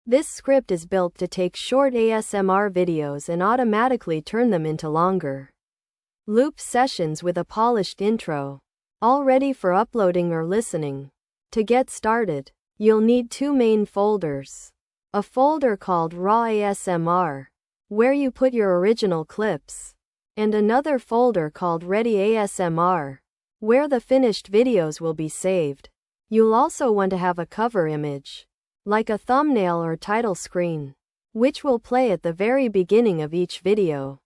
This script is built to take short ASMR videos and automatically turn them into longer loop sessions with a polished intro, all ready for uploading or listening. To get started, you'll need two main folders. A folder called Raw ASMR, where you put your original clips, and another folder called Ready ASMR, where the finished videos will be saved. You'll also want to have a cover image, like a thumbnail or title screen, which will play at the very beginning of each video.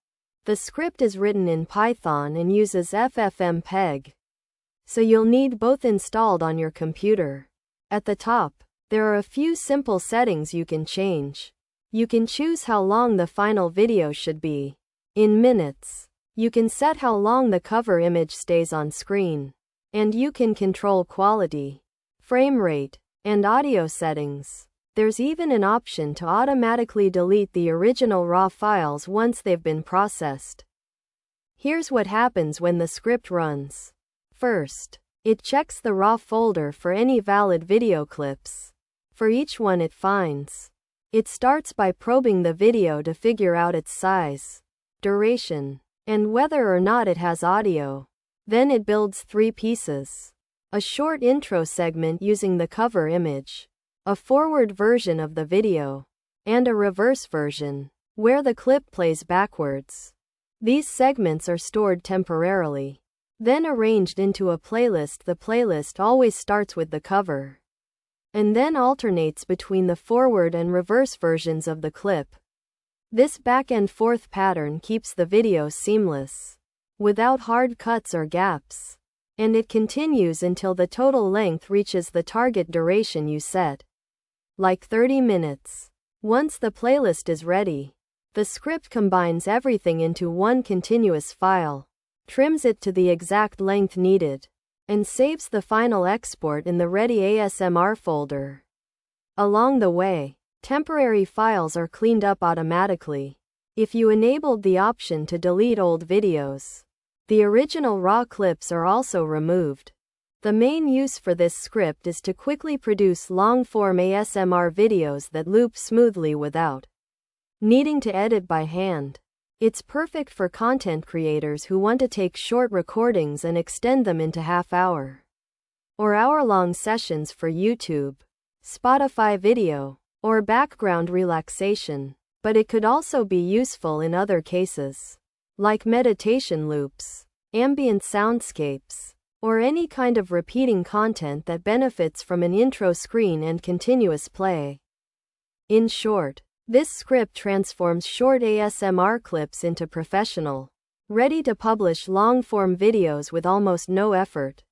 The script is written in Python and uses FFmpeg, so you'll need both installed on your computer. At the top, there are a few simple settings you can change. You can choose how long the final video should be, in minutes. You can set how long the cover image stays on screen, and you can control quality, frame rate, and audio settings. There's even an option to automatically delete the original raw files once they've been processed. Here's what happens when the script runs. First, it checks the raw folder for any valid video clips. For each one it finds, it starts by probing the video to figure out its size, duration, and whether or not it has audio. Then it builds three pieces: a short intro segment using the cover image, a forward version of the video, and a reverse version, where the clip plays backwards. These segments are stored temporarily, then arranged into a playlist. The playlist always starts with the cover, and then alternates between the forward and reverse versions of the clip. This back and forth pattern keeps the video seamless, without hard cuts or gaps, and it continues until the total length reaches the target duration you set, like 30 minutes. Once the playlist is ready, the script combines everything into one continuous file, trims it to the exact length needed, and saves the final export in the Ready ASMR folder. Along the way, temporary files are cleaned up automatically. If you enabled the option to delete old videos, the original raw clips are also removed. The main use for this script is to quickly produce long-form ASMR videos that loop smoothly without needing to edit by hand. It's perfect for content creators who want to take short recordings and extend them into half-hour or hour-long sessions for YouTube, Spotify video, or background relaxation. But it could also be useful in other cases, like meditation loops, ambient soundscapes, or any kind of repeating content that benefits from an intro screen and continuous play. In short, this script transforms short ASMR clips into professional, ready-to-publish long-form videos with almost no effort.